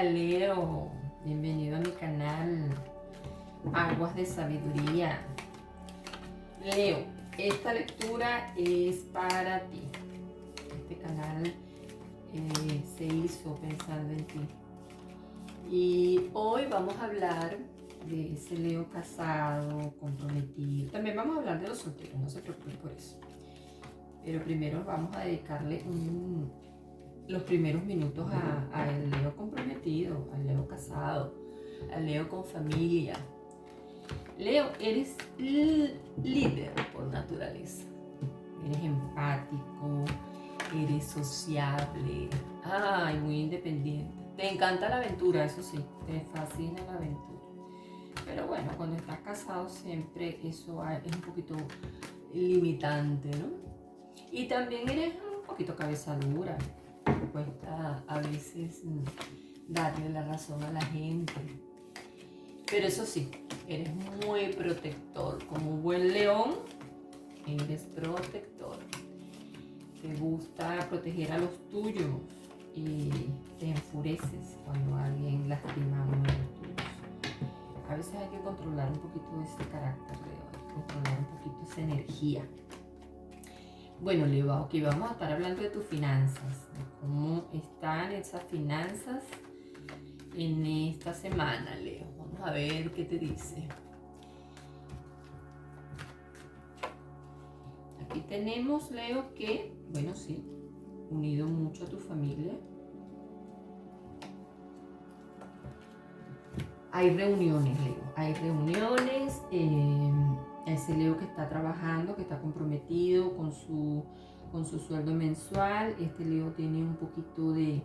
Leo, bienvenido a mi canal Aguas de Sabiduría. Leo, esta lectura es para ti. Este canal se hizo pensando en ti. Y hoy vamos a hablar de ese Leo casado, comprometido. También vamos a hablar de los solteros, no se preocupen por eso. Pero primero vamos a dedicarle los primeros minutos al Leo comprometido, al Leo casado, al Leo con familia. Leo, eres líder por naturaleza. Eres empático, eres sociable, muy independiente. Te encanta la aventura, eso sí, te fascina la aventura. Pero bueno, cuando estás casado siempre eso es un poquito limitante, ¿no? Y también eres un poquito cabeza dura. Cuesta a veces darle la razón a la gente. Pero eso sí, eres muy protector. Como un buen león, eres protector. Te gusta proteger a los tuyos y te enfureces cuando alguien lastima a uno de los tuyos. A veces hay que controlar un poquito ese carácter, Leo. Hay que controlar un poquito esa energía. Bueno, Leo, aquí vamos a estar hablando de tus finanzas, de cómo están esas finanzas en esta semana, Leo. Vamos a ver qué te dice. Aquí tenemos, Leo, que, bueno, sí, unido mucho a tu familia. Hay reuniones, Leo, hay reuniones. Ese Leo que está trabajando, que está comprometido con su sueldo mensual, este Leo tiene un poquito de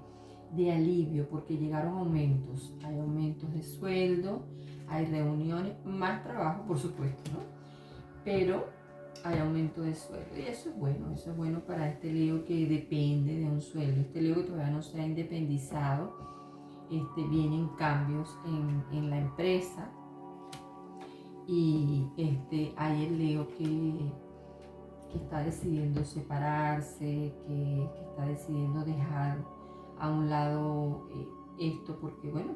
alivio porque llegaron aumentos. Hay aumentos de sueldo, hay reuniones, más trabajo, por supuesto, ¿no? Pero hay aumento de sueldo y eso es bueno para este Leo que depende de un sueldo. Este Leo que todavía no se ha independizado, vienen cambios en la empresa. Y hay el Leo que está decidiendo separarse, que está decidiendo dejar a un lado esto, porque bueno,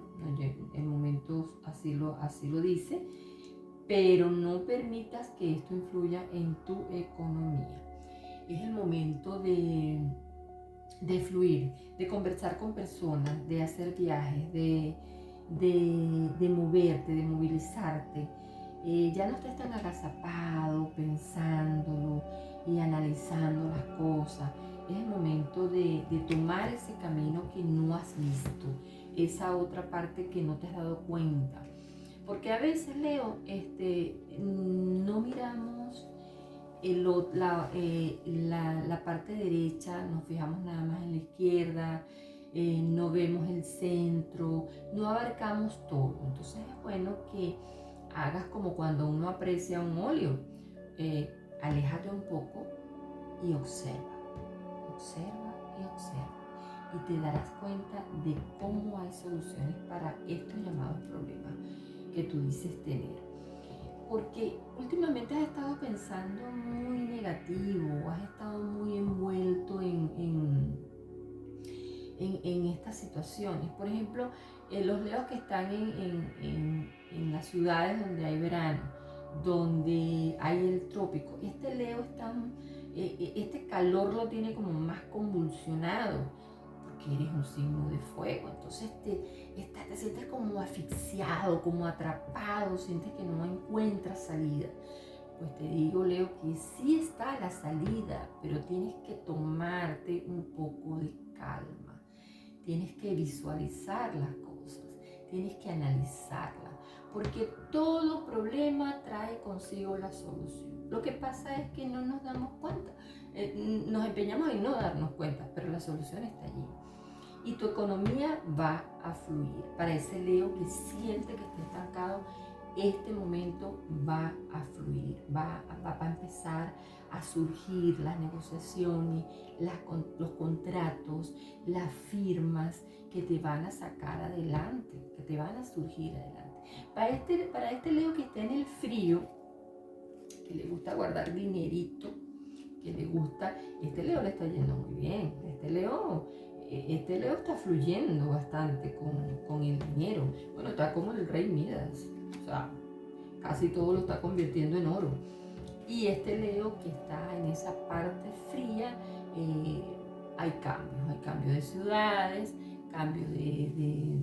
en momentos así lo dice, pero no permitas que esto influya en tu economía. Es el momento de fluir, de conversar con personas, de hacer viajes, de moverte, de movilizarte. Ya no estés tan agazapado, pensándolo y analizando las cosas. Es el momento de tomar ese camino que no has visto, esa otra parte que no te has dado cuenta. Porque a veces, Leo, no miramos la parte derecha, nos fijamos nada más en la izquierda, no vemos el centro, no abarcamos todo. Entonces es bueno que hagas como cuando uno aprecia un óleo, aléjate un poco y observa y observa. Y te darás cuenta de cómo hay soluciones para estos llamados problemas que tú dices tener. Porque últimamente has estado pensando muy negativo, has estado muy envuelto en estas situaciones. Por ejemplo, los leos que están en las ciudades donde hay verano, donde hay el trópico, este leo este calor lo tiene como más convulsionado, porque eres un signo de fuego, entonces te sientes como asfixiado, como atrapado, sientes que no encuentras salida. Pues te digo, Leo, que sí está la salida, pero tienes que tomarte un poco de calma. Tienes que visualizar las cosas, tienes que analizarlas, porque todo problema trae consigo la solución. Lo que pasa es que no nos damos cuenta, nos empeñamos en no darnos cuenta, pero la solución está allí. Y tu economía va a fluir. Para ese Leo que siente que está estancado, este momento va a fluir, va a empezar a surgir las negociaciones, los contratos, las firmas que te van a sacar adelante, que te van a surgir adelante. Para este Leo que está en el frío, que le gusta guardar dinerito, que le gusta, este Leo le está yendo muy bien. Este Leo este Leo está fluyendo bastante con el dinero. Bueno, está como el rey Midas. O sea, casi todo lo está convirtiendo en oro. Y este Leo que está en esa parte fría, hay cambios de ciudades, cambios de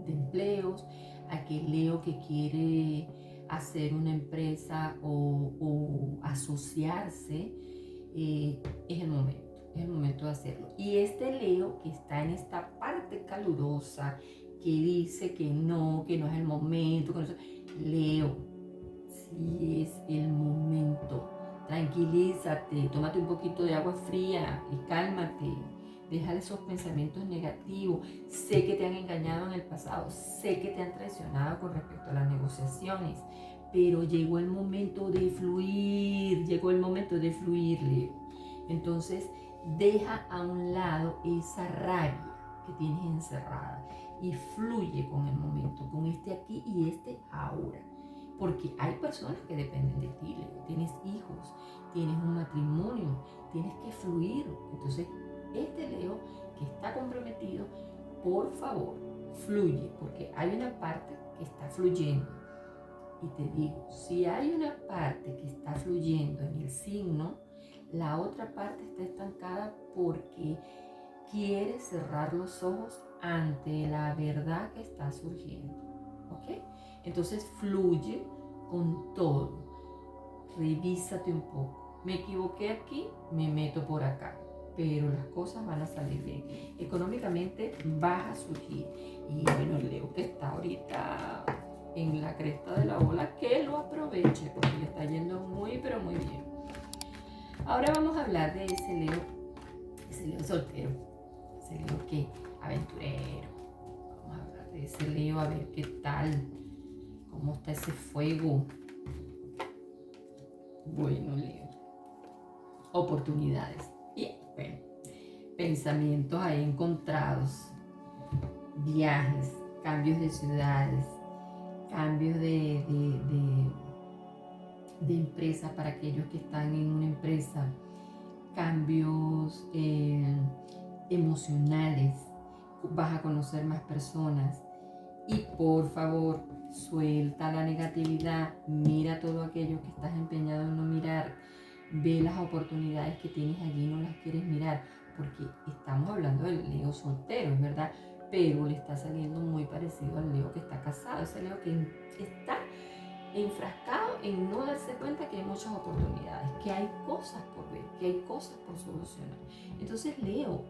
empleos, aquel Leo que quiere hacer una empresa o asociarse, es el momento de hacerlo. Y este Leo que está en esta parte calurosa, que dice que no es el momento, Leo, sí es el momento. Tranquilízate, tómate un poquito de agua fría y cálmate. Deja de esos pensamientos negativos. Sé que te han engañado en el pasado, sé que te han traicionado con respecto a las negociaciones, pero llegó el momento de fluir, Leo. Entonces, deja a un lado esa rabia que tienes encerrada y fluye con el momento, con este aquí y este ahora. Porque hay personas que dependen de ti, Leo. Tienes hijos, tienes un matrimonio, tienes que fluir. Entonces, este Leo que está comprometido, por favor, fluye, porque hay una parte que está fluyendo. Y te digo, si hay una parte que está fluyendo en el signo, la otra parte está estancada porque quiere cerrar los ojos ante la verdad que está surgiendo. ¿Ok? Entonces fluye con todo. Revísate un poco. Me equivoqué aquí, me meto por acá. Pero las cosas van a salir bien. Económicamente vas a surgir. Y bueno, el Leo que está ahorita en la cresta de la ola, que lo aproveche porque le está yendo muy, pero muy bien. Ahora vamos a hablar de ese Leo soltero, ese Leo que aventurero. Vamos a hablar de ese Leo, a ver qué tal, cómo está ese fuego. Bueno, Leo, oportunidades y bueno, pensamientos ahí encontrados, viajes, cambios de ciudades, cambios de empresa para aquellos que están en una empresa, cambios emocionales, vas a conocer más personas y por favor suelta la negatividad, mira todo aquello que estás empeñado en no mirar, ve las oportunidades que tienes allí, no las quieres mirar, porque estamos hablando del Leo soltero, es verdad, pero le está saliendo muy parecido al Leo que está casado, ese Leo que está enfrascado en no darse cuenta que hay muchas oportunidades, que hay cosas por ver, que hay cosas por solucionar. Entonces, Leo,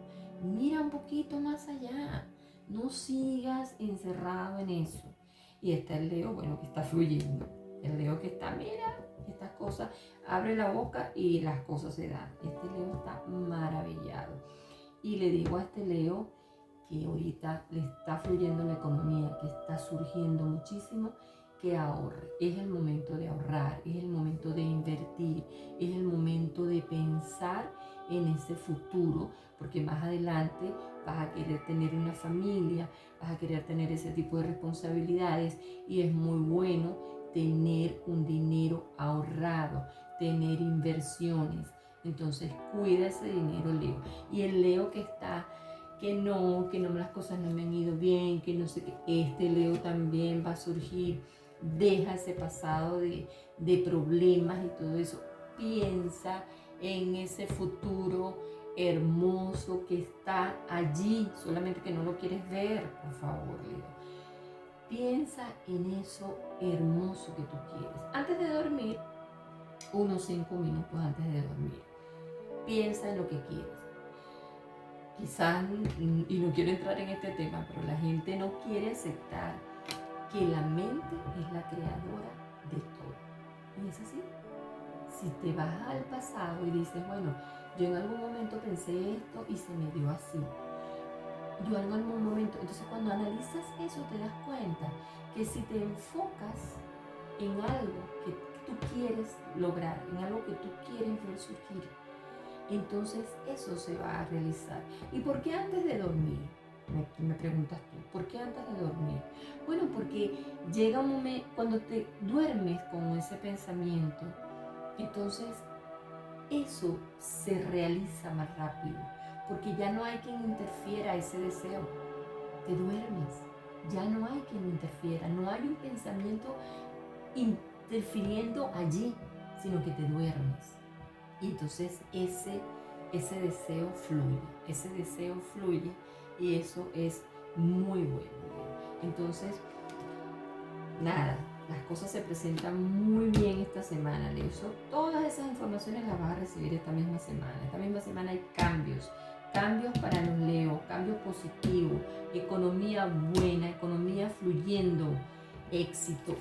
mira un poquito más allá, no sigas encerrado en eso. Y está el Leo, bueno, que está fluyendo, el Leo que está, mira, estas cosas, abre la boca y las cosas se dan. Este Leo está maravillado. Y le digo a este Leo que ahorita le está fluyendo la economía, que está surgiendo muchísimo, que ahorre. Es el momento de ahorrar, es el momento de invertir, es el momento de pensar en ese futuro, porque más adelante vas a querer tener una familia, vas a querer tener ese tipo de responsabilidades y es muy bueno tener un dinero ahorrado, tener inversiones. Entonces cuida ese dinero, Leo. Y el Leo que está que no, las cosas no me han ido bien, que no sé qué, este Leo también va a surgir. Deja ese pasado de problemas y todo eso. Piensa en ese futuro hermoso que está allí, solamente que no lo quieres ver, por favor, Leo. Piensa en eso hermoso que tú quieres. Antes de dormir, unos 5 minutos antes de dormir, piensa en lo que quieres. Quizás, y no quiero entrar en este tema, pero la gente no quiere aceptar que la mente es la creadora de todo. Y es así. Si te vas al pasado y dices, bueno, yo en algún momento pensé esto y se me dio así. Yo en algún momento, entonces cuando analizas eso te das cuenta que si te enfocas en algo que tú quieres lograr, en algo que tú quieres ver surgir, entonces eso se va a realizar. ¿Y por qué antes de dormir? Me preguntas tú, ¿por qué antes de dormir? Bueno, porque llega un momento, cuando te duermes con ese pensamiento, entonces eso se realiza más rápido, porque ya no hay quien interfiera ese deseo. Te duermes, ya no hay quien interfiera, no hay un pensamiento interfiriendo allí, sino que te duermes. Y entonces ese deseo fluye y eso es muy bueno. Entonces, nada, las cosas se presentan muy bien esta semana, Leo. Todas esas informaciones las vas a recibir esta misma semana. Esta misma semana hay cambios para los Leo, cambios positivos, economía buena, economía fluyendo, éxito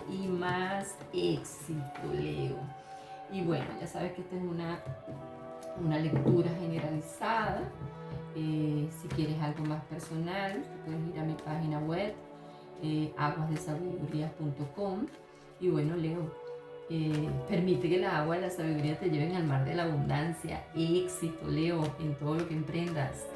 y más éxito, Leo. Y bueno, ya sabes que esta es una lectura generalizada. Si quieres algo más personal, puedes ir a mi página web, aguasdesabiduría.com. Y bueno, Leo, permite que la agua de la sabiduría te lleven al mar de la abundancia. Éxito, Leo, en todo lo que emprendas.